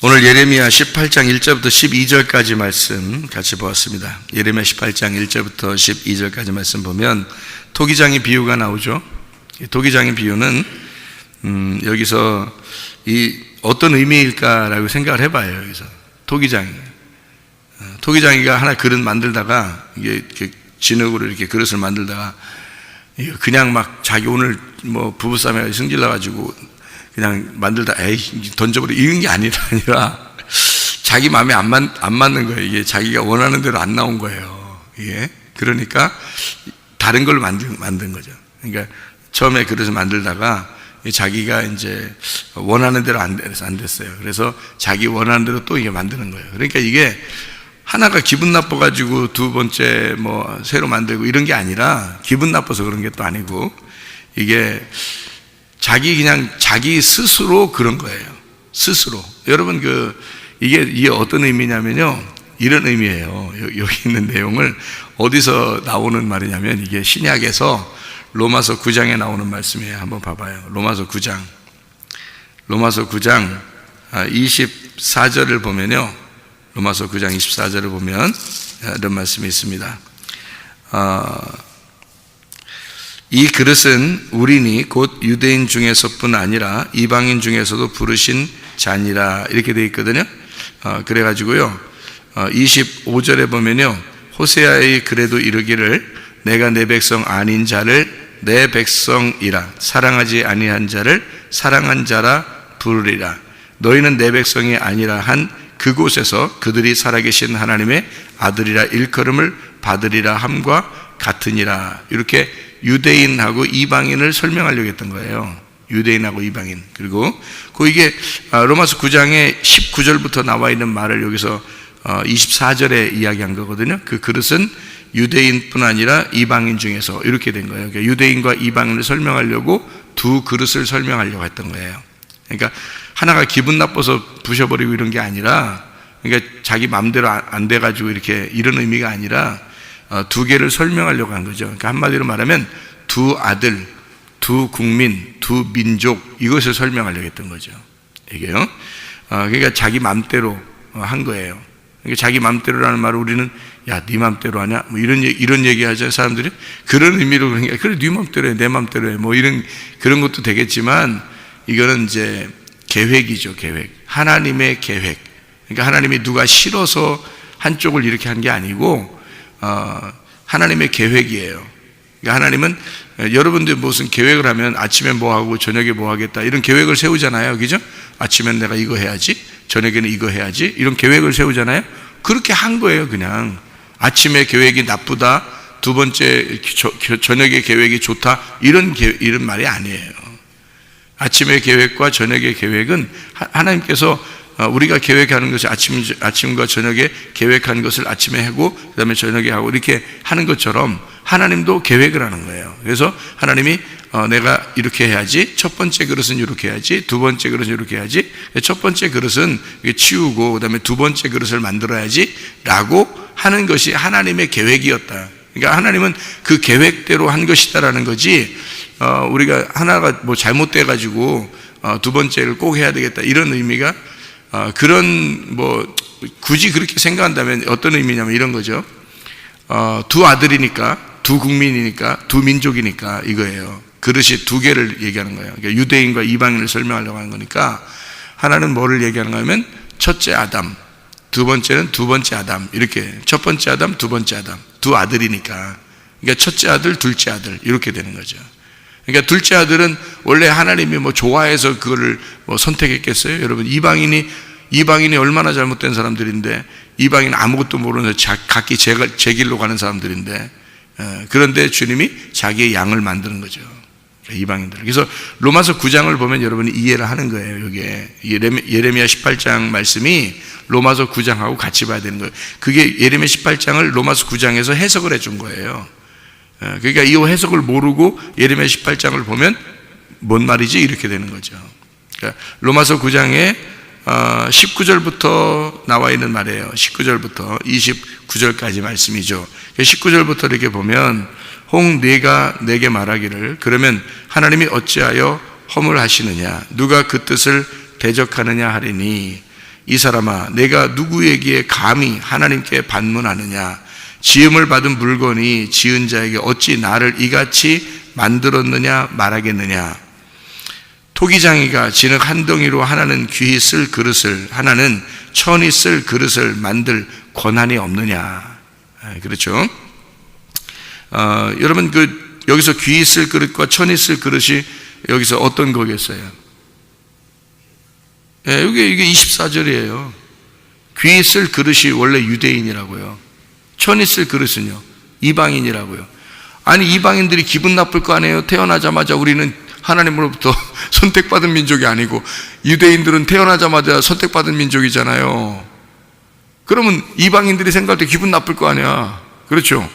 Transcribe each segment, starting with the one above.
오늘 예레미야 18장 1절부터 12절까지 말씀 같이 보았습니다. 예레미야 18장 1절부터 12절까지 말씀 보면 토기장의 비유가 나오죠. 토기장의 비유는 여기서 이 어떤 의미일까라고 생각을 해봐요. 여기서 토기장이가 하나 그릇 만들다가 이게 진흙으로 이렇게 그릇을 만들다가 그냥 막 자기 오늘 뭐 부부싸움에 승질나가지고 그냥 만들다 던져버려 이런 게 아니라 자기 마음에 안 맞는 거예요. 이게 자기가 원하는 대로 안 나온 거예요. 이게 그러니까 다른 걸 만든 거죠. 그러니까 처음에 그릇을 만들다가 자기가 이제 원하는 대로 안 됐어요. 그래서 자기 원하는 대로 또 이게 만드는 거예요. 그러니까 이게 하나가 기분 나빠가지고 두 번째 뭐 새로 만들고 이런 게 아니라 기분 나빠서 그런 게 또 아니고 이게 자기 스스로 그런 거예요. 스스로. 여러분 이게 어떤 의미냐면요. 이런 의미예요. 여기 있는 내용을 어디서 나오는 말이냐면 이게 신약에서 로마서 9장에 나오는 말씀이에요. 한번 봐봐요. 로마서 9장 24절을 보면요. 로마서 9장 24절을 보면 이런 말씀이 있습니다. 이 그릇은 우리니 곧 유대인 중에서뿐 아니라 이방인 중에서도 부르신 잔이라 이렇게 되어 있거든요. 그래가지고요 25절에 보면요 호세아의 그래도 이르기를 내가 내 백성 아닌 자를 내 백성이라 사랑하지 아니한 자를 사랑한 자라 부르리라. 너희는 내 백성이 아니라 한 그곳에서 그들이 살아계신 하나님의 아들이라 일컬음을 받으리라 함과 같으니라. 이렇게 유대인하고 이방인을 설명하려고 했던 거예요. 유대인하고 이방인. 그리고 이게 로마서 9장에 19절부터 나와 있는 말을 여기서 24절에 이야기한 거거든요. 그 그릇은 유대인뿐 아니라 이방인 중에서 이렇게 된 거예요. 그러니까 유대인과 이방인을 설명하려고 두 그릇을 설명하려고 했던 거예요. 그러니까 하나가 기분 나빠서 부셔버리고 이런 게 아니라 그러니까 자기 마음대로 안 돼가지고 이렇게 이런 의미가 아니라 두 개를 설명하려고 한 거죠. 그러니까 한마디로 말하면 두 아들, 두 국민, 두 민족 이것을 설명하려고 했던 거죠. 이게요. 그러니까 자기 마음대로 한 거예요. 그러니까 자기 마음대로라는 말을 우리는 야, 네 마음대로 하냐? 뭐 이런 얘기 하죠. 사람들이 그런 의미로 그러니까 그래, 네 마음대로 해, 내 마음대로 해. 뭐 그런 것도 되겠지만 이거는 이제 계획이죠. 계획. 하나님의 계획. 그러니까 하나님이 누가 싫어서 한쪽을 이렇게 한 게 아니고 하나님의 계획이에요. 그러니까 하나님은 여러분들 무슨 계획을 하면 아침에 뭐 하고 저녁에 뭐 하겠다 이런 계획을 세우잖아요. 그죠? 아침에는 내가 이거 해야지, 저녁에는 이거 해야지 이런 계획을 세우잖아요. 그렇게 한 거예요. 그냥 아침에 계획이 나쁘다, 두 번째 저녁에 계획이 좋다 이런 말이 아니에요. 아침의 계획과 저녁의 계획은 하나님께서 우리가 계획하는 것이 아침과 저녁에 계획한 것을 아침에 하고 그 다음에 저녁에 하고 이렇게 하는 것처럼 하나님도 계획을 하는 거예요. 그래서 하나님이 내가 이렇게 해야지, 첫 번째 그릇은 이렇게 해야지, 두 번째 그릇은 이렇게 해야지, 첫 번째 그릇은 치우고 그 다음에 두 번째 그릇을 만들어야지 라고 하는 것이 하나님의 계획이었다. 그러니까 하나님은 그 계획대로 한 것이다라는 거지 우리가 하나가 뭐 잘못돼 가지고 두 번째를 꼭 해야 되겠다 이런 의미가 그런 뭐 굳이 그렇게 생각한다면 어떤 의미냐면 이런 거죠. 두 아들이니까, 두 국민이니까, 두 민족이니까 이거예요. 그릇이 두 개를 얘기하는 거예요. 그러니까 유대인과 이방인을 설명하려고 하는 거니까 하나는 뭐를 얘기하는가 하면 첫째 아담, 두 번째는 두 번째 아담 이렇게 첫 번째 아담, 두 번째 아담 두 아들이니까 그러니까 첫째 아들, 둘째 아들 이렇게 되는 거죠. 그러니까 둘째 아들은 원래 하나님이 뭐 좋아해서 그거를 뭐 선택했겠어요? 여러분 이방인이 얼마나 잘못된 사람들인데 이방인 아무것도 모르는 각기 제 길로 가는 사람들인데 그런데 주님이 자기의 양을 만드는 거죠. 이방인들. 그래서 로마서 9장을 보면 여러분이 이해를 하는 거예요. 이게 예레미야 18장 말씀이 로마서 9장하고 같이 봐야 되는 거예요. 그게 예레미야 18장을 로마서 9장에서 해석을 해준 거예요. 그러니까 이 해석을 모르고 예레미야 18장을 보면 뭔 말이지? 이렇게 되는 거죠. 그러니까 로마서 9장에 19절부터 나와 있는 말이에요. 19절부터 29절까지 말씀이죠. 19절부터 이렇게 보면 혹 네가 내게 말하기를 그러면 하나님이 어찌하여 허물하시느냐 누가 그 뜻을 대적하느냐 하리니 이 사람아, 내가 누구에게 감히 하나님께 반문하느냐? 지음을 받은 물건이 지은 자에게 어찌 나를 이같이 만들었느냐 말하겠느냐? 토기장이가 진흙 한 덩이로 하나는 귀히 쓸 그릇을, 하나는 천이 쓸 그릇을 만들 권한이 없느냐? 그렇죠? 여러분, 여기서 귀히 쓸 그릇과 천이 쓸 그릇이 여기서 어떤 거겠어요? 이게 24절이에요. 귀히 쓸 그릇이 원래 유대인이라고요. 천이 쓸 그릇은요, 이방인이라고요. 아니, 이방인들이 기분 나쁠 거 아니에요? 태어나자마자 우리는 하나님으로부터 선택받은 민족이 아니고 유대인들은 태어나자마자 선택받은 민족이잖아요. 그러면 이방인들이 생각할 때 기분 나쁠 거 아니야. 그렇죠?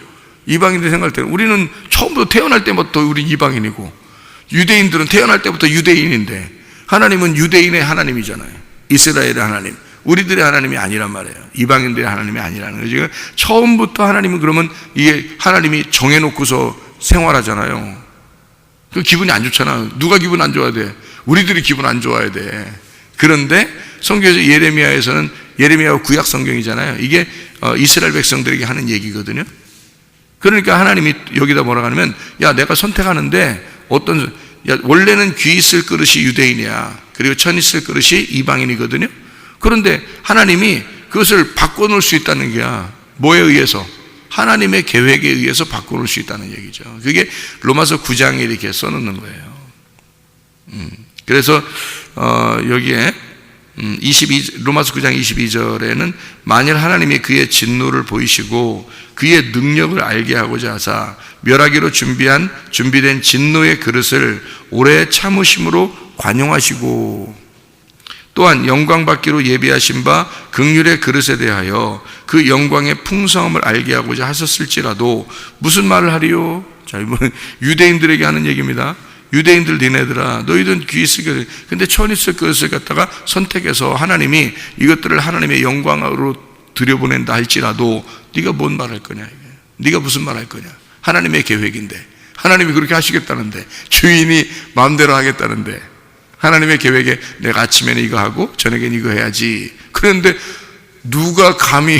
이방인들이 생각할 때 우리는 처음부터 태어날 때부터 우리 이방인이고 유대인들은 태어날 때부터 유대인인데 하나님은 유대인의 하나님이잖아요. 이스라엘의 하나님. 우리들의 하나님이 아니란 말이에요. 이방인들의 하나님이 아니라는 거죠. 처음부터 하나님은 그러면 이게 하나님이 정해놓고서 생활하잖아요. 그 기분이 안 좋잖아. 누가 기분 안 좋아야 돼? 우리들이 기분 안 좋아야 돼. 그런데 성경에서 예레미야에서는, 예레미야가 구약 성경이잖아요. 이게 이스라엘 백성들에게 하는 얘기거든요. 그러니까 하나님이 여기다 뭐라고 하냐면, 야, 내가 선택하는데 원래는 귀 있을 그릇이 유대인이야. 그리고 천 있을 그릇이 이방인이거든요. 그런데 하나님이 그것을 바꿔놓을 수 있다는 게야. 뭐에 의해서? 하나님의 계획에 의해서 바꿔놓을 수 있다는 얘기죠. 그게 로마서 9장에 이렇게 써놓는 거예요. 그래서 여기에 로마서 9장 22절에는 만일 하나님이 그의 진노를 보이시고 그의 능력을 알게 하고자 하사 멸하기로 준비된 진노의 그릇을 오래 참으심으로 관용하시고 또한 영광 받기로 예비하신 바 긍휼의 그릇에 대하여 그 영광의 풍성함을 알게 하고자 하셨을지라도 무슨 말을 하리요? 자, 이번 유대인들에게 하는 얘기입니다. 유대인들 니네들아, 너희들은 귀 있을 것, 근데 천 있을 것을 갖다가 선택해서 하나님이 이것들을 하나님의 영광으로 들여보낸다 할지라도 네가 뭔 말할 거냐? 이게. 네가 무슨 말할 거냐? 하나님의 계획인데, 하나님이 그렇게 하시겠다는데, 주인이 마음대로 하겠다는데, 하나님의 계획에 내가 아침에는 이거 하고 저녁에는 이거 해야지. 그런데 누가 감히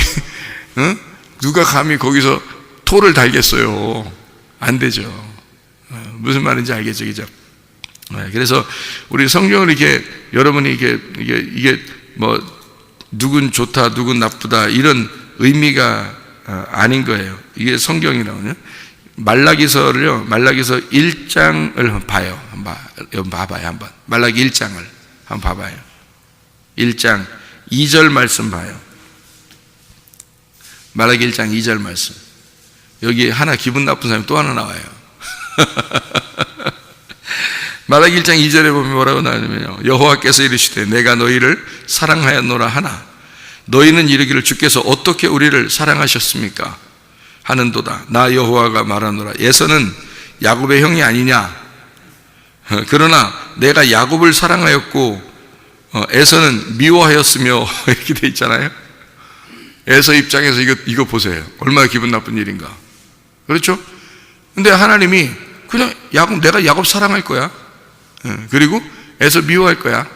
거기서 토를 달겠어요? 안 되죠. 무슨 말인지 알겠죠, 그죠? 그래서 우리 성경을 이렇게 여러분이 이게 뭐 누군 좋다, 누군 나쁘다 이런 의미가 아닌 거예요. 이게 성경이라고요. 말라기서를요, 말라기서 1장을 봐요. 한번 봐봐요, 한번. 말라기 1장을 한번 봐봐요. 1장 2절 말씀 봐요. 말라기 1장 2절 말씀. 여기 하나 기분 나쁜 사람이 또 하나 나와요. 말라기 1장 2절에 보면 뭐라고 나오냐면요, 여호와께서 이르시되 내가 너희를 사랑하였노라 하나 너희는 이르기를 주께서 어떻게 우리를 사랑하셨습니까? 하는도다. 나 여호와가 말하노라. 에서는 야곱의 형이 아니냐? 그러나 내가 야곱을 사랑하였고 에서는 미워하였으며 이렇게 돼 있잖아요. 에서 입장에서 이거 보세요. 얼마나 기분 나쁜 일인가. 그렇죠? 근데 하나님이 그냥 내가 야곱 사랑할 거야. 그리고 에서 미워할 거야.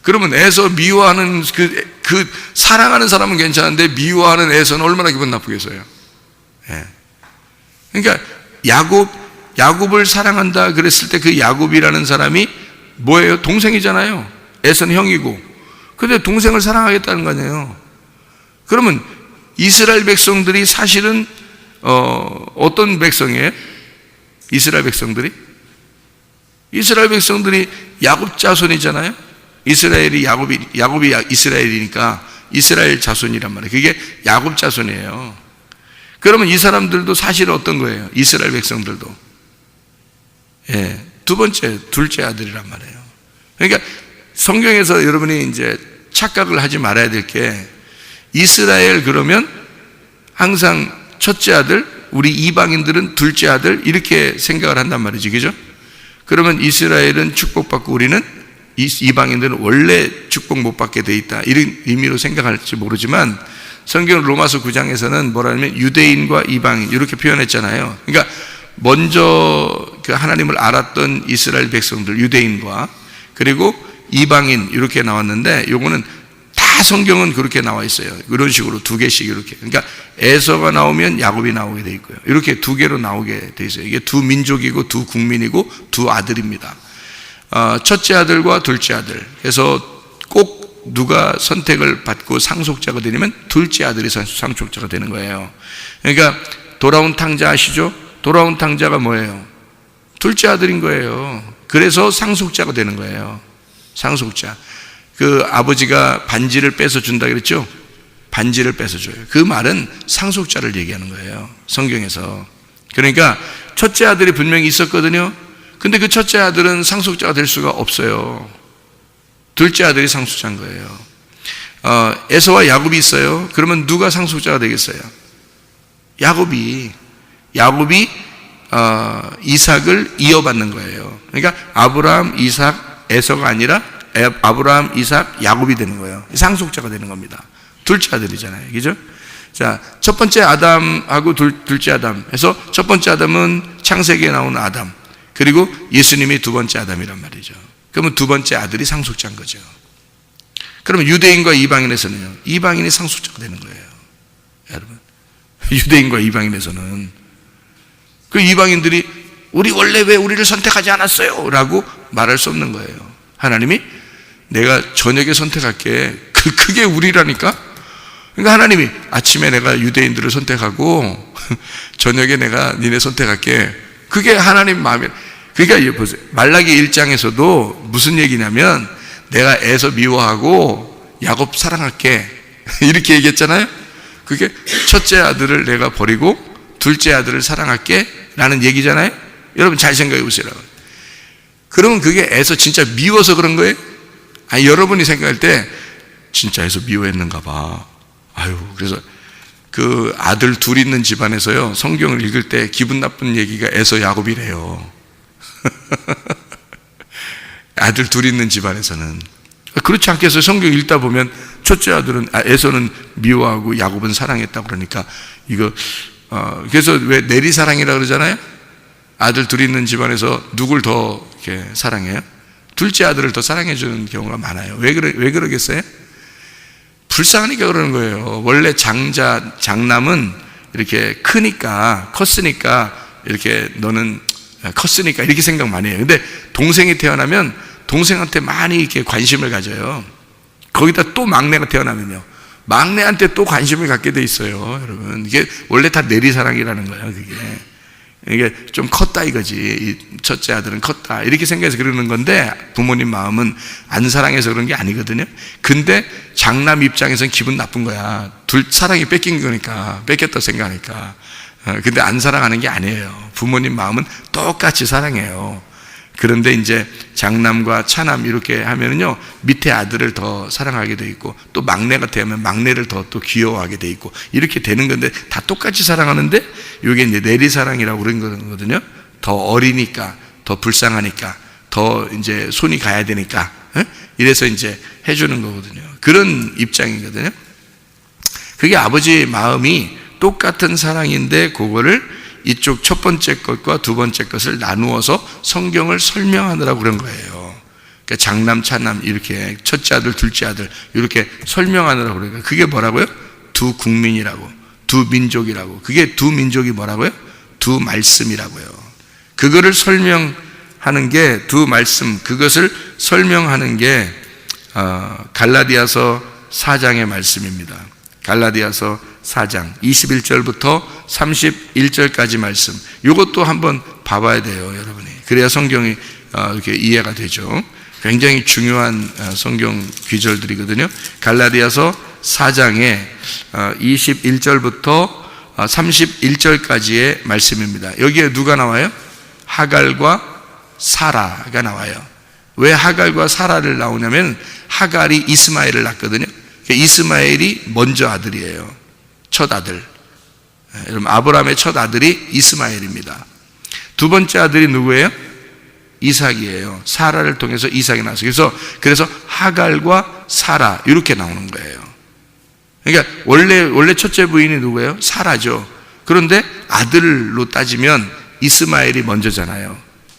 그러면 에서 미워하는 그 사랑하는 사람은 괜찮은데 미워하는 에서는 얼마나 기분 나쁘겠어요. 그러니까 야곱을 사랑한다 그랬을 때 그 야곱이라는 사람이 뭐예요? 동생이잖아요. 에서는 형이고. 근데 동생을 사랑하겠다는 거 아니에요. 그러면 이스라엘 백성들이 사실은 어떤 백성이에요? 이스라엘 백성들이 야곱 자손이잖아요. 이스라엘이 야곱이 이스라엘이니까 이스라엘 자손이란 말이에요. 그게 야곱 자손이에요. 그러면 이 사람들도 사실 어떤 거예요? 이스라엘 백성들도 두 번째, 둘째 아들이란 말이에요. 그러니까 성경에서 여러분이 이제 착각을 하지 말아야 될 게, 이스라엘 그러면 항상 첫째 아들, 우리 이방인들은 둘째 아들 이렇게 생각을 한단 말이지, 그죠? 그러면 이스라엘은 축복받고 우리는 이방인들은 원래 축복 못 받게 돼 있다, 이런 의미로 생각할지 모르지만 성경 로마서 9장에서는 뭐라냐면 유대인과 이방인 이렇게 표현했잖아요. 그러니까 먼저 그 하나님을 알았던 이스라엘 백성들, 유대인과 그리고 이방인 이렇게 나왔는데, 요거는 다 다 성경은 그렇게 나와 있어요. 이런 식으로 두 개씩 이렇게. 그러니까 에서가 나오면 야곱이 나오게 돼 있고요. 이렇게 두 개로 나오게 돼 있어요. 이게 두 민족이고 두 국민이고 두 아들입니다. 첫째 아들과 둘째 아들. 그래서 꼭 누가 선택을 받고 상속자가 되냐면 둘째 아들이 상속자가 되는 거예요. 그러니까 돌아온 탕자 아시죠? 돌아온 탕자가 뭐예요? 둘째 아들인 거예요. 그래서 상속자가 되는 거예요. 상속자. 그 아버지가 반지를 뺏어 준다 그랬죠? 반지를 뺏어 줘요. 그 말은 상속자를 얘기하는 거예요. 성경에서. 그러니까 첫째 아들이 분명히 있었거든요. 근데 그 첫째 아들은 상속자가 될 수가 없어요. 둘째 아들이 상속자인 거예요. 에서와 야곱이 있어요. 그러면 누가 상속자가 되겠어요? 야곱이 이삭을 이어받는 거예요. 그러니까 아브라함, 이삭, 에서가 아니라 아브라함, 이삭, 야곱이 되는 거예요. 상속자가 되는 겁니다. 둘째 아들이잖아요. 그죠? 자, 첫 번째 아담하고 둘째 아담 해서 첫 번째 아담은 창세기에 나오는 아담, 그리고 예수님이 두 번째 아담이란 말이죠. 그러면 두 번째 아들이 상속자인 거죠. 그러면 유대인과 이방인에서는요, 이방인이 상속자가 되는 거예요. 여러분, 유대인과 이방인에서는 그 이방인들이 우리 원래 왜 우리를 선택하지 않았어요? 라고 말할 수 없는 거예요. 하나님이 내가 저녁에 선택할게. 그게 우리라니까? 그러니까 하나님이 아침에 내가 유대인들을 선택하고 저녁에 내가 니네 선택할게. 그게 하나님 마음에. 그러니까 보세요. 말라기 1장에서도 무슨 얘기냐면 내가 에서 미워하고 야곱 사랑할게. 이렇게 얘기했잖아요. 그게 첫째 아들을 내가 버리고 둘째 아들을 사랑할게 라는 얘기잖아요. 여러분 잘 생각해 보세요. 그러면 그게 에서 진짜 미워서 그런 거예요? 아니, 여러분이 생각할 때 진짜 에서 미워했는가 봐. 아유, 그래서 그 아들 둘 있는 집안에서요, 성경을 읽을 때 기분 나쁜 얘기가 에서 야곱이래요. 아들 둘 있는 집안에서는. 그렇지 않겠어요? 성경 읽다 보면 첫째 아들은 에서는 미워하고 야곱은 사랑했다고 그러니까 이거 그래서 왜 내리사랑이라 그러잖아요? 아들 둘 있는 집안에서 누굴 더 이렇게 사랑해요? 둘째 아들을 더 사랑해 주는 경우가 많아요. 왜 그러겠어요? 불쌍하니까 그러는 거예요. 원래 장남은 이렇게 컸으니까 이렇게 너는 컸으니까 이렇게 생각 많이 해요. 근데 동생이 태어나면 동생한테 많이 이렇게 관심을 가져요. 거기다 또 막내가 태어나면요, 막내한테 또 관심을 갖게 돼 있어요. 여러분, 이게 원래 다 내리사랑이라는 거예요. 이게 좀 컸다 이거지. 이 첫째 아들은 컸다 이렇게 생각해서 그러는 건데 부모님 마음은 안 사랑해서 그런 게 아니거든요. 근데 장남 입장에서는 기분 나쁜 거야. 둘 사랑이 뺏긴 거니까, 뺏겼다 생각하니까. 근데 안 사랑하는 게 아니에요. 부모님 마음은 똑같이 사랑해요. 그런데 이제 장남과 차남 이렇게 하면은요, 밑에 아들을 더 사랑하게 돼 있고, 또 막내가 되면 막내를 더 또 귀여워하게 돼 있고, 이렇게 되는 건데 다 똑같이 사랑하는데 이게 이제 내리사랑이라고 그런 거거든요. 더 어리니까, 더 불쌍하니까, 더 이제 손이 가야 되니까, 이래서 이제 해주는 거거든요. 그런 입장이거든요. 그게 아버지의 마음이 똑같은 사랑인데 그거를 이쪽 첫 번째 것과 두 번째 것을 나누어서 성경을 설명하느라고 그런 거예요. 그러니까 장남, 차남 이렇게 첫째 아들, 둘째 아들 이렇게 설명하느라고 그러니까 그게 뭐라고요? 두 국민이라고, 두 민족이라고. 그게 두 민족이 뭐라고요? 두 말씀이라고요. 그거를 설명하는 게 두 말씀, 그것을 설명하는 게 갈라디아서 4장의 말씀입니다. 갈라디아서 4장 21절부터 31절까지 말씀, 이것도 한번 봐봐야 돼요, 여러분이. 그래야 성경이 이렇게 이해가 되죠. 굉장히 중요한 성경 귀절들이거든요. 갈라디아서 4장에 21절부터 31절까지의 말씀입니다. 여기에 누가 나와요? 하갈과 사라가 나와요. 왜 하갈과 사라를 나오냐면 하갈이 이스마엘을 낳거든요. 이스마엘이 먼저 아들이에요. 첫 아들. 여러분, 아브라함의 첫 아들이 이스마엘입니다. 두 번째 아들이 누구예요? 이삭이에요. 사라를 통해서 이삭이 나왔어요. 그래서 하갈과 사라 이렇게 나오는 거예요. 그러니까 원래 첫째 부인이 누구예요? 사라죠. 그런데 아들로 따지면 이스마엘이 먼저잖아요.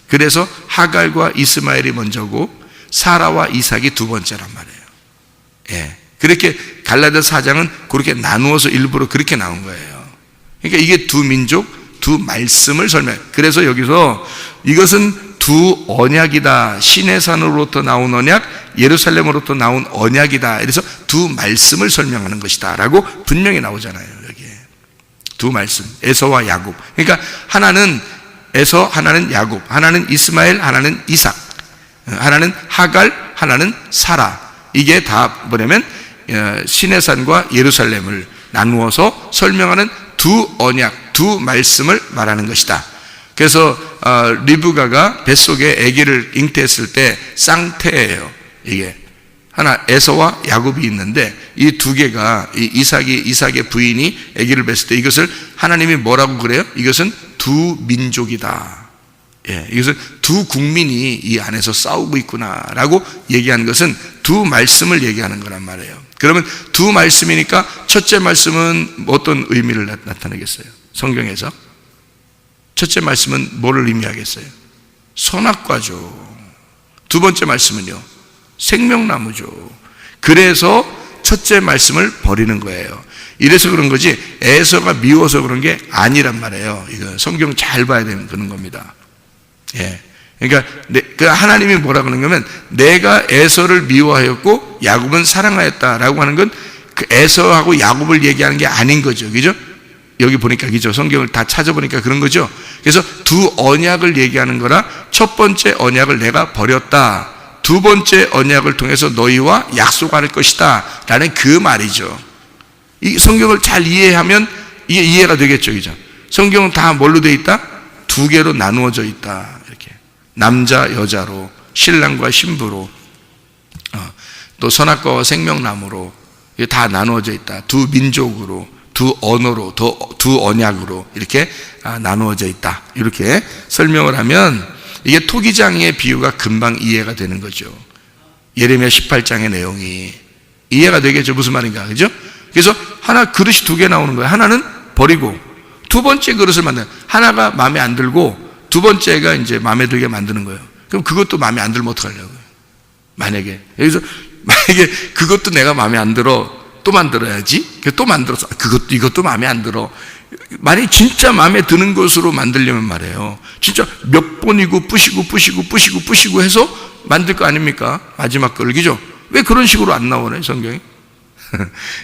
그래서 하갈과 이스마엘이 먼저고 사라와 이삭이 두 번째란 말이에요. 예. 그렇게 갈라디아서 4장은 그렇게 나누어서 일부러 그렇게 나온 거예요. 그러니까 이게 두 민족, 두 말씀을 설명해요. 그래서 여기서 이것은 두 언약이다. 시내산으로부터 나온 언약, 예루살렘으로부터 나온 언약이다. 그래서 두 말씀을 설명하는 것이다 라고 분명히 나오잖아요. 여기에 두 말씀, 에서와 야곱. 그러니까 하나는 에서, 하나는 야곱, 하나는 이스마엘, 하나는 이삭, 하나는 하갈, 하나는 사라. 이게 다 뭐냐면 시내산과 예루살렘을 나누어서 설명하는 두 언약, 두 말씀을 말하는 것이다. 그래서 리브가가 뱃속에 아기를 잉태했을 때 쌍태예요. 이게 하나 에서와 야곱이 있는데 이 두 개가 이삭의 부인이 아기를 뱃을 때 이것을 하나님이 뭐라고 그래요? 이것은 두 민족이다. 예, 이것은 두 국민이 이 안에서 싸우고 있구나라고 얘기하는 것은 두 말씀을 얘기하는 거란 말이에요. 그러면 두 말씀이니까 첫째 말씀은 어떤 의미를 나타내겠어요? 성경에서 첫째 말씀은 뭐를 의미하겠어요? 선악과죠. 두 번째 말씀은요, 생명나무죠. 그래서 첫째 말씀을 버리는 거예요. 이래서 그런 거지 에서가 미워서 그런 게 아니란 말이에요. 이거 성경 잘 봐야 되는 그런 겁니다. 예. 그러니까 하나님이 뭐라 그러는 거면 내가 에서를 미워하였고 야곱은 사랑하였다라고 하는 건 그 에서하고 야곱을 얘기하는 게 아닌 거죠. 그죠? 여기 보니까 그죠? 성경을 다 찾아보니까 그런 거죠. 그래서 두 언약을 얘기하는 거라 첫 번째 언약을 내가 버렸다. 두 번째 언약을 통해서 너희와 약속할 것이다. 라는 그 말이죠. 이 성경을 잘 이해하면 이게 이해가 되겠죠. 그죠? 성경은 다 뭘로 되어 있다? 두 개로 나누어져 있다. 이렇게. 남자, 여자로, 신랑과 신부로, 또 선악과와 생명나무로, 이게 다 나누어져 있다. 두 민족으로, 두 언어로, 두 언약으로 이렇게 나누어져 있다. 이렇게 설명을 하면 이게 토기장의 비유가 금방 이해가 되는 거죠. 예레미야 18장의 내용이 이해가 되겠죠. 무슨 말인가, 그죠? 그래서 하나 그릇이 두 개 나오는 거예요. 하나는 버리고 두 번째 그릇을 만드는, 하나가 마음에 안 들고 두 번째가 이제 마음에 들게 만드는 거예요. 그럼 그것도 마음에 안 들면 어떡하려고요? 만약에 그것도 내가 마음에 안 들어, 또 만들어야지. 또 만들어서 이것도 마음에 안 들어. 만약에 진짜 마음에 드는 것으로 만들려면 말이에요, 진짜 몇 번이고 뿌시고 해서 만들 거 아닙니까? 마지막 걸, 그죠? 왜 그런 식으로 안 나오나요, 성경이?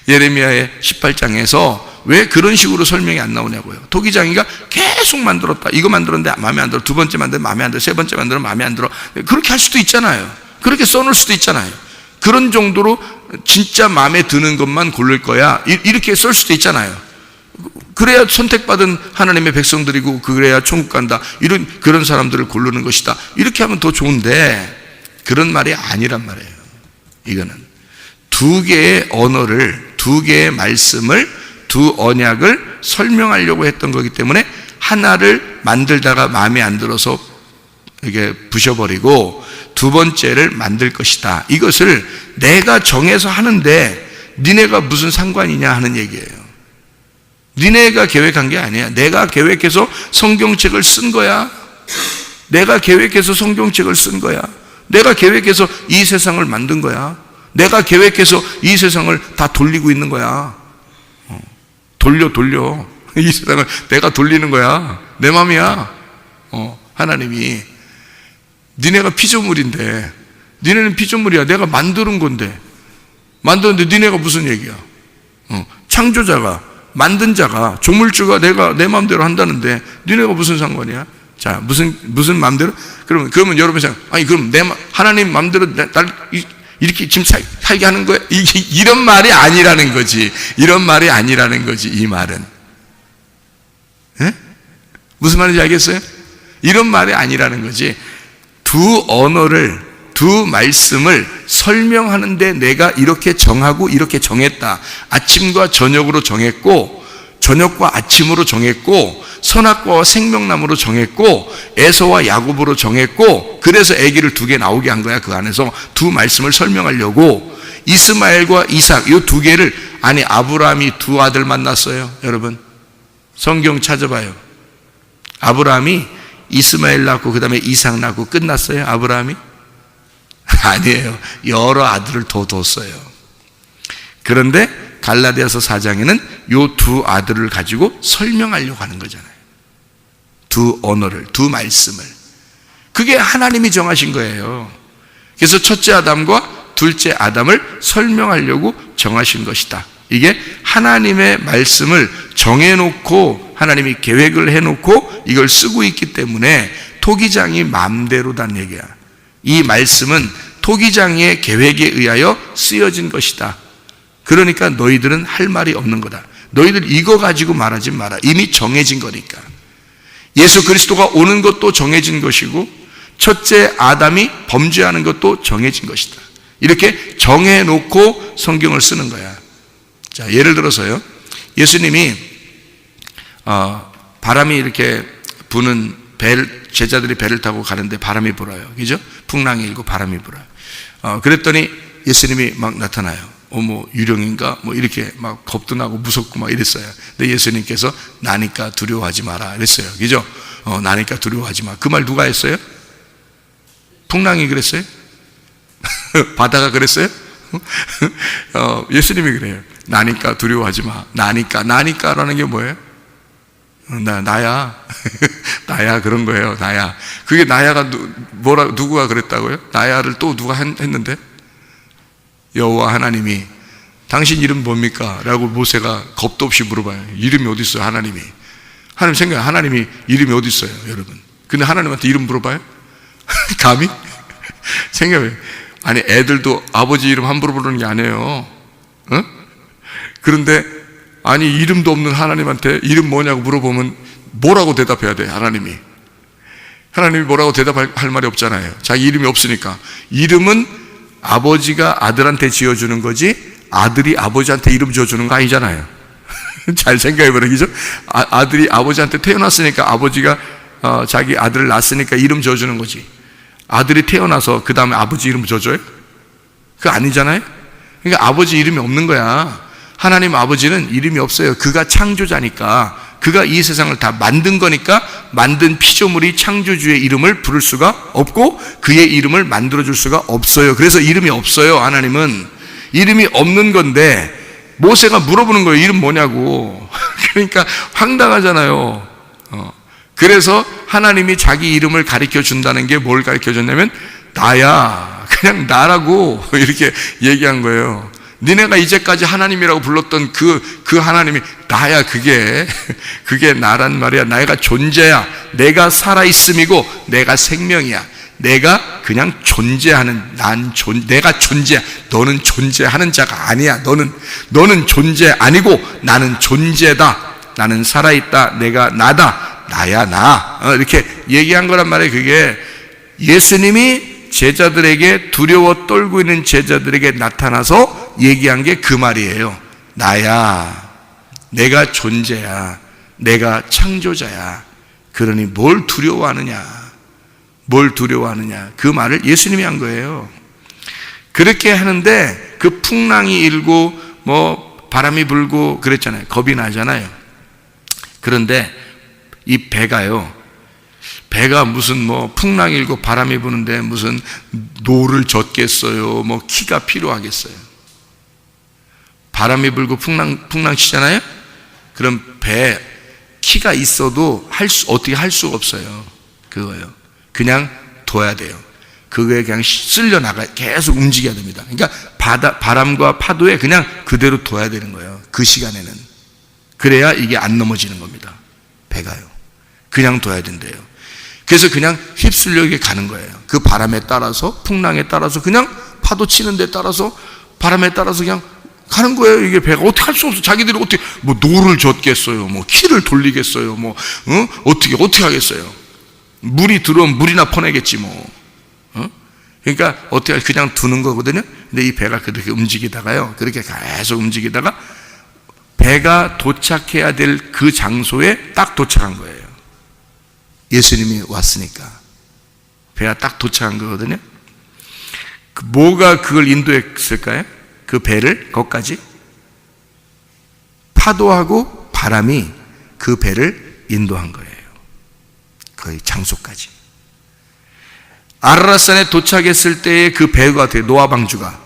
예레미야의 18장에서 왜 그런 식으로 설명이 안 나오냐고요. 토기장이가 계속 만들었다. 이거 만들었는데 마음에 안 들어. 두 번째 만들면 마음에 안 들어. 세 번째 만들면 마음에 안 들어. 그렇게 할 수도 있잖아요. 그렇게 써놓을 수도 있잖아요. 그런 정도로 진짜 마음에 드는 것만 고를 거야. 이렇게 쓸 수도 있잖아요. 그래야 선택받은 하나님의 백성들이고 그래야 천국 간다. 그런 사람들을 고르는 것이다. 이렇게 하면 더 좋은데 그런 말이 아니란 말이에요. 이거는 두 개의 언어를, 두 개의 말씀을, 두 언약을 설명하려고 했던 거기 때문에 하나를 만들다가 마음에 안 들어서 이게 부셔버리고 두 번째를 만들 것이다. 이것을 내가 정해서 하는데 니네가 무슨 상관이냐 하는 얘기예요. 니네가 계획한 게 아니야. 내가 계획해서 성경책을 쓴 거야. 내가 계획해서 성경책을 쓴 거야. 내가 계획해서 이 세상을 만든 거야. 내가 계획해서 이 세상을 다 돌리고 있는 거야. 돌려. 이 세상을 내가 돌리는 거야. 내 맘이야. 하나님이. 니네가 피조물인데, 니네는 피조물이야. 내가 만드는 건데, 만드는데 니네가 무슨 얘기야? 창조자가, 만든 자가, 조물주가 내가 내 마음대로 한다는데 니네가 무슨 상관이야? 자, 무슨 마음대로? 그러면 여러분 생각, 아니 그럼 하나님 마음대로 날 이렇게 지금 살게 하는 거야? 이런 말이 아니라는 거지. 이런 말이 아니라는 거지. 이 말은. 예? 무슨 말인지 알겠어요? 이런 말이 아니라는 거지. 두 언어를, 두 말씀을 설명하는데 내가 이렇게 정하고 이렇게 정했다. 아침과 저녁으로 정했고, 저녁과 아침으로 정했고, 선악과와 생명나무로 정했고, 에서와 야곱으로 정했고, 그래서 아기를 두 개 나오게 한 거야. 그 안에서 두 말씀을 설명하려고. 이스마엘과 이삭, 이 두 개를, 아니 아브라함이 두 아들 만났어요. 여러분 성경 찾아봐요. 아브라함이 이스마엘 낳고 그 다음에 이삭 낳고 끝났어요? 아브라함이? 아니에요. 여러 아들을 더 뒀어요. 그런데 갈라디아서 4장에는 요 두 아들을 가지고 설명하려고 하는 거잖아요. 두 언어를, 두 말씀을. 그게 하나님이 정하신 거예요. 그래서 첫째 아담과 둘째 아담을 설명하려고 정하신 것이다. 이게 하나님의 말씀을 정해놓고 하나님이 계획을 해놓고 이걸 쓰고 있기 때문에 토기장이 마음대로란 얘기야. 이 말씀은 토기장의 계획에 의하여 쓰여진 것이다. 그러니까 너희들은 할 말이 없는 거다. 너희들 이거 가지고 말하지 마라. 이미 정해진 거니까. 예수 그리스도가 오는 것도 정해진 것이고 첫째 아담이 범죄하는 것도 정해진 것이다. 이렇게 정해놓고 성경을 쓰는 거야. 자, 예를 들어서요, 예수님이 바람이 이렇게 부는 제자들이 배를 타고 가는데 바람이 불어요. 그죠? 풍랑이 일고 바람이 불어요. 그랬더니 예수님이 막 나타나요. 뭐 유령인가? 뭐 이렇게 막 겁도 나고 무섭고 막 이랬어요. 근데 예수님께서 나니까 두려워하지 마라 이랬어요. 그죠? 나니까 두려워하지 마. 그 말 누가 했어요? 풍랑이 그랬어요? 바다가 그랬어요? 예수님이 그래요. 나니까 두려워하지 마. 나니까라는 게 뭐예요? 나야. 나야 그런 거예요. 나야. 그게 나야가 누구가 그랬다고요? 나야를 또 누가 했는데? 여호와 하나님이 당신 이름 뭡니까? 라고 모세가 겁도 없이 물어봐요. 이름이 어디 있어요? 하나님이 생각해. 하나님이 이름이 어디 있어요? 여러분. 근데 하나님한테 이름 물어봐요? 감히? 생각해. 아니 애들도 아버지 이름 함부로 부르는 게 아니에요. 어? 그런데 아니 이름도 없는 하나님한테 이름 뭐냐고 물어보면 뭐라고 대답해야 돼? 하나님이 뭐라고 대답할 말이 없잖아요. 자기 이름이 없으니까. 이름은 아버지가 아들한테 지어주는 거지 아들이 아버지한테 이름 지어주는 거 아니잖아요. 잘 생각해보라. 그죠? 아들이 아버지한테 태어났으니까 아버지가 자기 아들을 낳았으니까 이름 지어주는 거지. 아들이 태어나서 그 다음에 아버지 이름 지어줘요? 그거 아니잖아요. 그러니까 아버지 이름이 없는 거야. 하나님 아버지는 이름이 없어요. 그가 창조자니까. 그가 이 세상을 다 만든 거니까 만든 피조물이 창조주의 이름을 부를 수가 없고 그의 이름을 만들어줄 수가 없어요. 그래서 이름이 없어요. 하나님은 이름이 없는 건데 모세가 물어보는 거예요. 이름 뭐냐고. 그러니까 황당하잖아요. 그래서 하나님이 자기 이름을 가르쳐 준다는 게 뭘 가르쳐 줬냐면 나야. 그냥 나라고 이렇게 얘기한 거예요. 니네가 이제까지 하나님이라고 불렀던 그 하나님이 나야. 그게 나란 말이야. 내가 존재야. 내가 살아있음이고 내가 생명이야. 내가 그냥 존재하는 내가 존재야. 너는 존재하는 자가 아니야. 너는 존재 아니고 나는 존재다. 나는 살아있다. 내가 나다. 나야 나. 이렇게 얘기한 거란 말이에요. 그게 예수님이 제자들에게 두려워 떨고 있는 제자들에게 나타나서 얘기한 게 그 말이에요. 나야. 내가 존재야. 내가 창조자야. 그러니 뭘 두려워하느냐. 그 말을 예수님이 한 거예요. 그렇게 하는데 그 풍랑이 일고 뭐 바람이 불고 그랬잖아요. 겁이 나잖아요. 그런데 이 배가 무슨 뭐 풍랑이 일고 바람이 부는데 무슨 노를 젓겠어요? 뭐 키가 필요하겠어요? 바람이 불고 풍랑 치잖아요? 그럼 배 키가 있어도 어떻게 할 수가 없어요. 그거요. 그냥 둬야 돼요. 그거에 그냥 계속 움직여야 됩니다. 그러니까 바람과 파도에 그냥 그대로 둬야 되는 거예요. 그 시간에는. 그래야 이게 안 넘어지는 겁니다. 배가요. 그냥 둬야 된대요. 그래서 그냥 휩쓸려 이게 가는 거예요. 그 바람에 따라서, 풍랑에 따라서, 그냥 파도 치는 데 따라서, 바람에 따라서 그냥 가는 거예요. 이게 배가 어떻게 할 수 없어. 자기들이 어떻게 뭐 노를 젓겠어요, 뭐 키를 돌리겠어요, 뭐 어떻게 하겠어요. 물이 들어오면 물이나 퍼내겠지 뭐. 그러니까 어떻게 그냥 두는 거거든요. 근데 이 배가 그렇게 움직이다가요, 그렇게 계속 움직이다가 배가 도착해야 될 그 장소에 딱 도착한 거예요. 예수님이 왔으니까 배가 딱 도착한 거거든요. 뭐가 그걸 인도했을까요? 그 배를 거기까지? 파도하고 바람이 그 배를 인도한 거예요. 거의 장소까지. 아라랏산에 도착했을 때의 그 배가 어떻게, 노아 방주가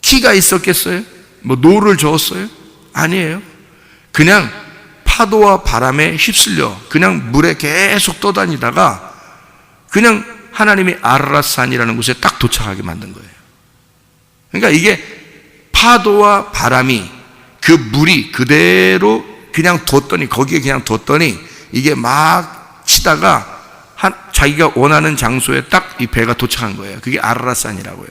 키가 있었겠어요? 뭐 노를 저었어요? 아니에요. 그냥 파도와 바람에 휩쓸려 그냥 물에 계속 떠다니다가 그냥 하나님이 아라랏산이라는 곳에 딱 도착하게 만든 거예요. 그러니까 이게 파도와 바람이 그 물이 그대로 그냥 뒀더니, 거기에 그냥 뒀더니 이게 막 치다가 자기가 원하는 장소에 딱 이 배가 도착한 거예요. 그게 아라랏산이라고요.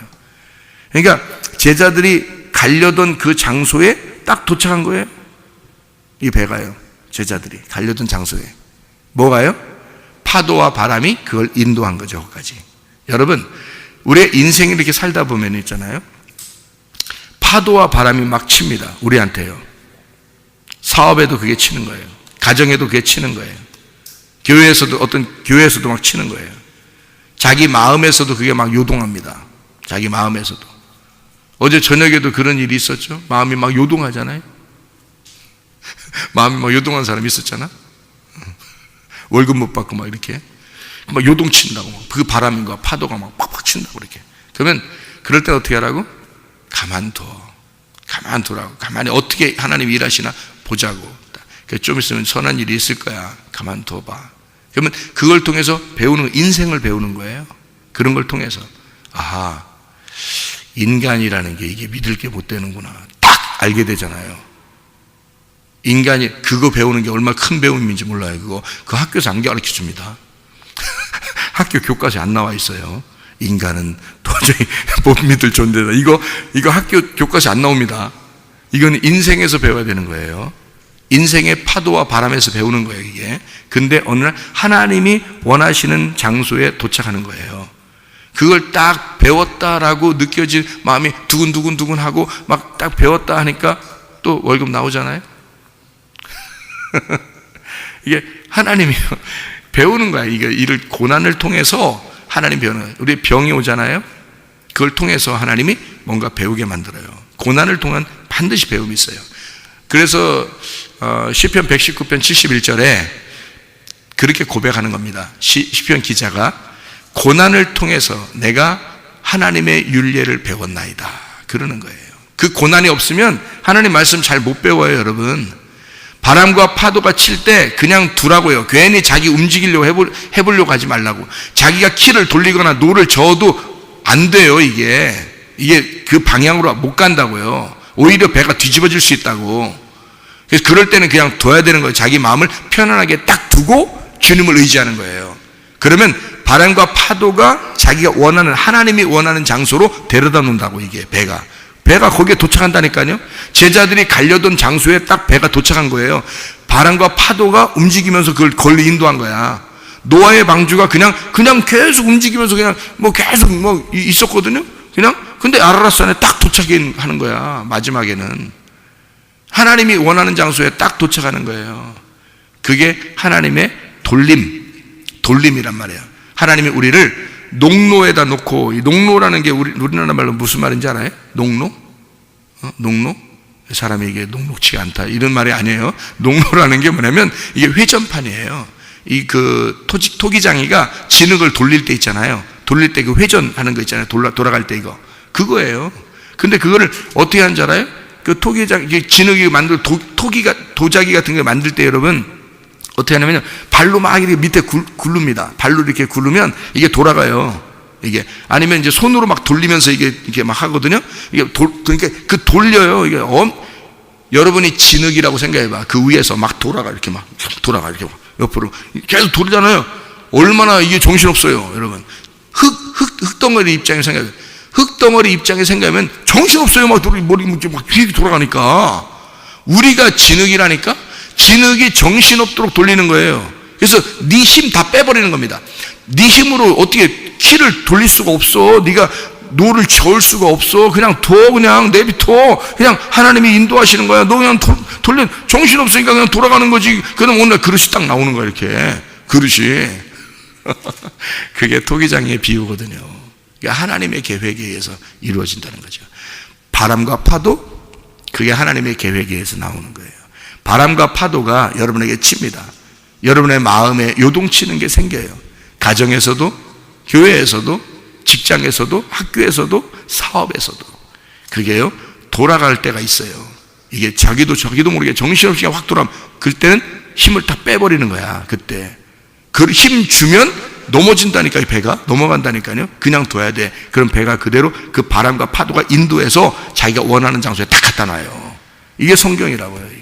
그러니까 제자들이 가려던 그 장소에 딱 도착한 거예요. 이 배가요. 제자들이 가려던 장소에. 뭐가요? 파도와 바람이 그걸 인도한 거죠. 거기까지. 여러분, 우리의 인생이 이렇게 살다 보면 있잖아요. 파도와 바람이 막 칩니다. 우리한테요. 사업에도 그게 치는 거예요. 가정에도 그게 치는 거예요. 교회에서도, 어떤 교회에서도 막 치는 거예요. 자기 마음에서도 그게 막 요동합니다. 자기 마음에서도. 어제 저녁에도 그런 일이 있었죠. 마음이 막 요동하잖아요. 마음이 막 요동한 사람 있었잖아. 월급 못 받고 막 이렇게 막 요동친다고. 그 바람과 파도가 막 팍팍 친다고 이렇게. 그러면 그럴 때 어떻게 하라고? 가만두라고. 가만히 어떻게 하나님이 일하시나 보자고. 좀 있으면 선한 일이 있을 거야. 가만둬봐. 그러면 그걸 통해서 배우는, 인생을 배우는 거예요. 그런 걸 통해서 아하, 인간이라는 게 이게 믿을 게 못 되는구나 딱 알게 되잖아요. 인간이 그거 배우는 게 얼마나 큰 배움인지 몰라요. 그거 학교에서 안 가르쳐 줍니다. 학교 교과서에 안 나와 있어요. 인간은 도저히 못 믿을 존재다. 이거 학교 교과서에 안 나옵니다. 이건 인생에서 배워야 되는 거예요. 인생의 파도와 바람에서 배우는 거예요, 이게. 근데 어느 날 하나님이 원하시는 장소에 도착하는 거예요. 그걸 딱 배웠다라고 느껴질 마음이 두근두근하고 막 딱 배웠다 하니까 또 월급 나오잖아요. 이게 하나님이 배우는 거야. 이게 이를 고난을 통해서 하나님 배우는 거예요. 우리 병이 오잖아요. 그걸 통해서 하나님이 뭔가 배우게 만들어요. 고난을 통한 반드시 배움이 있어요. 그래서 시편 119편 71절에 그렇게 고백하는 겁니다. 시편 기자가 고난을 통해서 내가 하나님의 율례를 배웠나이다 그러는 거예요. 그 고난이 없으면 하나님 말씀 잘 못 배워요, 여러분. 바람과 파도가 칠 때 그냥 두라고요. 괜히 자기 움직이려고 해보려고 하지 말라고. 자기가 키를 돌리거나 노를 저어도 안 돼요. 이게 그 방향으로 못 간다고요. 오히려 배가 뒤집어질 수 있다고. 그래서 그럴 때는 그냥 둬야 되는 거예요. 자기 마음을 편안하게 딱 두고 주님을 의지하는 거예요. 그러면 바람과 파도가 자기가 원하는, 하나님이 원하는 장소로 데려다 놓는다고. 이게 배가 거기에 도착한다니까요. 제자들이 가려던 장소에 딱 배가 도착한 거예요. 바람과 파도가 움직이면서 그걸 인도한 거야. 노아의 방주가 그냥 계속 움직이면서 그냥 계속 있었거든요. 근데 아라랏산에 딱 도착하는 거야. 마지막에는 하나님이 원하는 장소에 딱 도착하는 거예요. 그게 하나님의 돌림이란 말이에요. 하나님이 우리를 농로에다 놓고, 이 농로라는 게 우리나라 말로 무슨 말인지 알아요? 농로? 농로? 사람이 이게 녹록치가 않다 이런 말이 아니에요. 농로라는 게 뭐냐면 이게 회전판이에요. 토기장이가 진흙을 돌릴 때 있잖아요. 돌릴 때 그 회전하는 거 있잖아요. 돌아갈 때 그거예요. 근데 그거를 어떻게 하는지 알아요? 그 토기장, 진흙이 도자기 같은 거 만들 때 여러분 어떻게 하냐면 발로 막 이렇게 밑에 굴릅니다. 발로 이렇게 굴르면 이게 돌아가요. 이게 아니면 이제 손으로 막 돌리면서 이게 막 하거든요. 그러니까 돌려요. 이게 여러분이 진흙이라고 생각해봐. 그 위에서 막 돌아가 이렇게 옆으로 계속 돌잖아요. 얼마나 이게 정신없어요, 여러분. 흙덩어리 입장에 생각해. 흙덩어리 입장에 생각하면 정신없어요. 막 머리 막 휘게 돌아가니까. 우리가 진흙이라니까. 진흙이 정신없도록 돌리는 거예요. 그래서 네 힘 다 빼버리는 겁니다. 네 힘으로 어떻게 키를 돌릴 수가 없어. 네가 노를 저을 수가 없어. 그냥 내비둬. 그냥 하나님이 인도하시는 거야. 너 그냥 돌려. 정신없으니까 그냥 돌아가는 거지. 그럼 오늘 그릇이 딱 나오는 거야. 이렇게 그릇이. 그게 토기장의 비유거든요. 그러니까 하나님의 계획에 의해서 이루어진다는 거죠. 바람과 파도, 그게 하나님의 계획에 의해서 나오는 거예요. 바람과 파도가 여러분에게 칩니다. 여러분의 마음에 요동치는 게 생겨요. 가정에서도, 교회에서도, 직장에서도, 학교에서도, 사업에서도. 그게요, 돌아갈 때가 있어요. 이게 자기도 모르게 정신없이 확 돌아오면 그때는 힘을 다 빼버리는 거야. 그때 그 힘 주면 넘어진다니까요. 배가 넘어간다니까요. 그냥 둬야 돼. 그럼 배가 그대로 그 바람과 파도가 인도해서 자기가 원하는 장소에 딱 갖다 놔요. 이게 성경이라고요.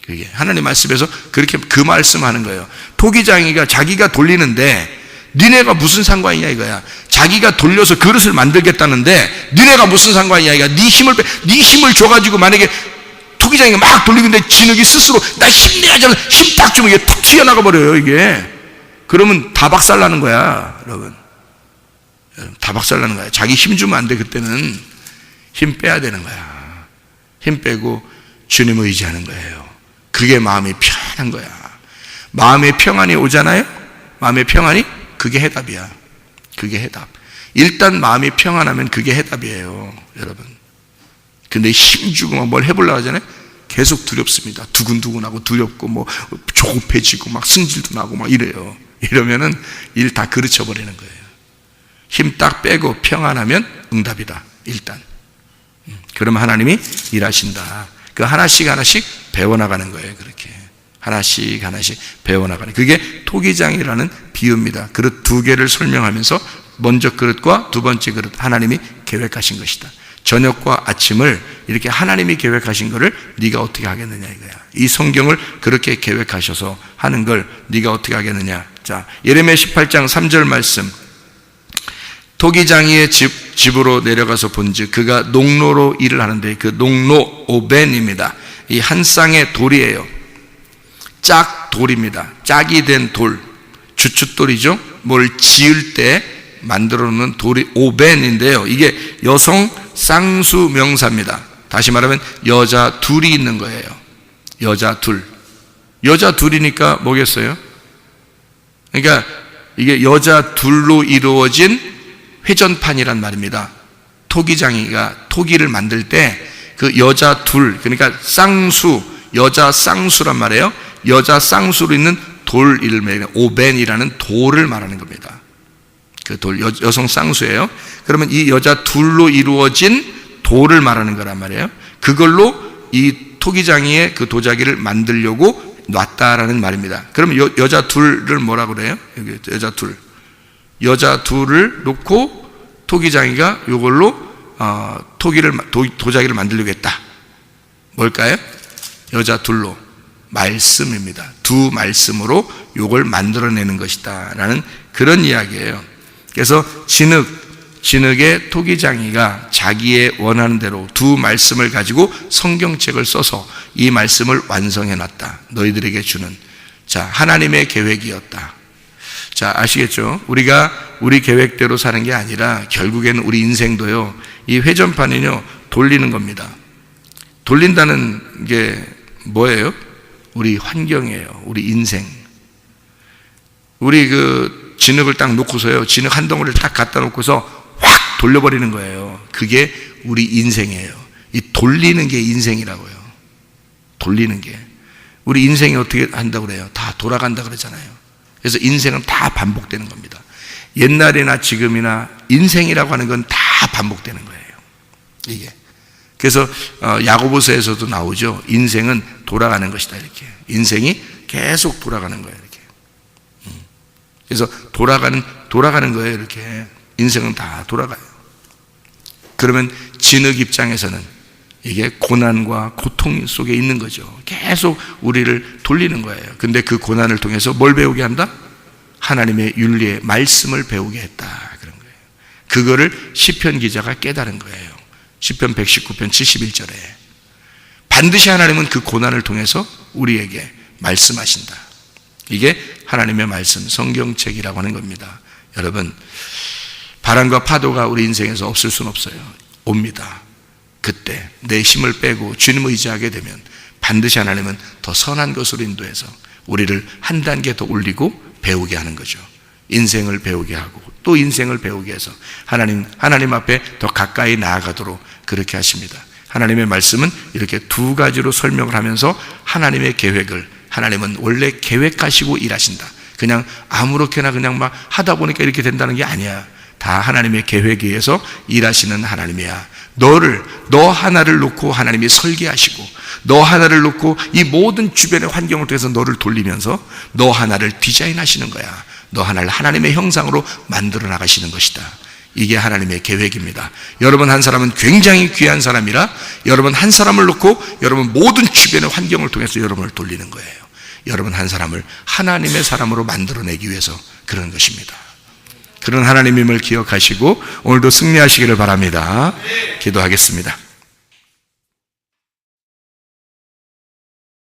그게 하나님 말씀에서 그렇게 그 말씀하는 거예요. 토기장이가 자기가 돌리는데 니네가 무슨 상관이냐 이거야. 자기가 돌려서 그릇을 만들겠다는데 니네가 무슨 상관이냐 이거야. 네 힘을 줘가지고 만약에 토기장이가 막 돌리고 있는데 진흙이 스스로 나 힘내야지 힘 딱 주면 이게 탁 튀어나가 버려요. 이게 그러면 다 박살나는 거야. 여러분 다 박살나는 거야. 자기 힘 주면 안 돼. 그때는 힘 빼야 되는 거야. 힘 빼고 주님을 의지하는 거예요. 그게 마음이 편한 거야. 마음의 평안이 오잖아요. 마음의 평안이 그게 해답이야. 그게 해답. 일단 마음이 평안하면 그게 해답이에요, 여러분. 근데 힘주고 뭘 해보려고 하잖아요. 계속 두렵습니다. 두근두근하고 두렵고 뭐 조급해지고 막 승질도 나고 막 이래요. 이러면은 일 다 그르쳐버리는 거예요. 힘 딱 빼고 평안하면 응답이다. 일단. 그러면 하나님이 일하신다. 그 하나씩 배워나가는 거예요. 그렇게 하나씩 배워나가는, 그게 토기장이라는 비유입니다. 그릇 두 개를 설명하면서 먼저 그릇과 두 번째 그릇 하나님이 계획하신 것이다. 저녁과 아침을 이렇게 하나님이 계획하신 것을 네가 어떻게 하겠느냐 이거야. 이 성경을 그렇게 계획하셔서 하는 걸 네가 어떻게 하겠느냐. 자, 예레미야 18장 3절 말씀. 토기장이의 집으로 내려가서 본즉 그가 농로로 일을 하는데, 그 농로 오벤입니다. 이 한 쌍의 돌이에요. 짝 돌입니다. 짝이 된 돌, 주춧돌이죠. 뭘 지을 때 만들어 놓는 돌이 오벤인데요. 이게 여성 쌍수 명사입니다. 다시 말하면 여자 둘이 있는 거예요. 여자 둘이니까 뭐겠어요? 그러니까 이게 여자 둘로 이루어진 회전판이란 말입니다. 토기장이가 토기를 만들 때 그 여자 둘, 그러니까 쌍수, 여자 쌍수란 말이에요. 여자 쌍수로 있는 돌 이름이 오벤이라는 돌을 말하는 겁니다. 그 돌, 여성 쌍수예요. 그러면 이 여자 둘로 이루어진 돌을 말하는 거란 말이에요. 그걸로 이 토기장이의 그 도자기를 만들려고 놨다라는 말입니다. 그러면 여자 둘을 뭐라고 그래요? 여기 여자 둘을 놓고 토기장이가 이걸로 도자기를 만들려고 했다. 뭘까요? 여자 둘로 말씀입니다. 두 말씀으로 이걸 만들어내는 것이다 라는 그런 이야기예요. 그래서 진흙의 토기장이가 자기의 원하는 대로 두 말씀을 가지고 성경책을 써서 이 말씀을 완성해 놨다. 너희들에게 주는, 자, 하나님의 계획이었다. 자, 아시겠죠? 우리가 우리 계획대로 사는 게 아니라 결국에는 우리 인생도요, 이 회전판은요 돌리는 겁니다. 돌린다는 게 뭐예요? 우리 환경이에요. 우리 인생. 우리 그 진흙을 딱 놓고서요, 진흙 한 덩어리를 딱 갖다 놓고서 확 돌려버리는 거예요. 그게 우리 인생이에요. 이 돌리는 게 인생이라고요. 돌리는 게. 우리 인생이 어떻게 한다고 그래요? 다 돌아간다 그러잖아요. 그래서 인생은 다 반복되는 겁니다. 옛날이나 지금이나 인생이라고 하는 건 다 반복되는 거예요. 이게. 그래서 야고보서에서도 나오죠. 인생은 돌아가는 것이다 이렇게. 인생이 계속 돌아가는 거예요 이렇게. 그래서 돌아가는 거예요 이렇게. 인생은 다 돌아가요. 그러면 진흙 입장에서는 이게 고난과 고통 속에 있는 거죠. 계속 우리를 돌리는 거예요. 근데 그 고난을 통해서 뭘 배우게 한다? 하나님의 윤리의 말씀을 배우게 했다 그런 거예요. 그거를 시편 기자가 깨달은 거예요. 시편 119편 71절에 반드시 하나님은 그 고난을 통해서 우리에게 말씀하신다. 이게 하나님의 말씀, 성경책이라고 하는 겁니다. 여러분, 바람과 파도가 우리 인생에서 없을 수는 없어요. 옵니다. 그때 내 힘을 빼고 주님을 의지하게 되면 반드시 하나님은 더 선한 것으로 인도해서 우리를 한 단계 더 올리고 배우게 하는 거죠. 인생을 배우게 하고 또 인생을 배우게 해서 하나님 앞에 더 가까이 나아가도록 그렇게 하십니다. 하나님의 말씀은 이렇게 두 가지로 설명을 하면서 하나님의 계획을, 하나님은 원래 계획하시고 일하신다. 그냥 아무렇게나 그냥 막 하다 보니까 이렇게 된다는 게 아니야. 다 하나님의 계획에 의해서 일하시는 하나님이야. 너 하나를 놓고 하나님이 설계하시고, 너 하나를 놓고 이 모든 주변의 환경을 통해서 너를 돌리면서 너 하나를 디자인하시는 거야. 너 하나를 하나님의 형상으로 만들어 나가시는 것이다. 이게 하나님의 계획입니다. 여러분 한 사람은 굉장히 귀한 사람이라 여러분 한 사람을 놓고 여러분 모든 주변의 환경을 통해서 여러분을 돌리는 거예요. 여러분 한 사람을 하나님의 사람으로 만들어내기 위해서 그런 것입니다. 그런 하나님임을 기억하시고 오늘도 승리하시기를 바랍니다. 기도하겠습니다.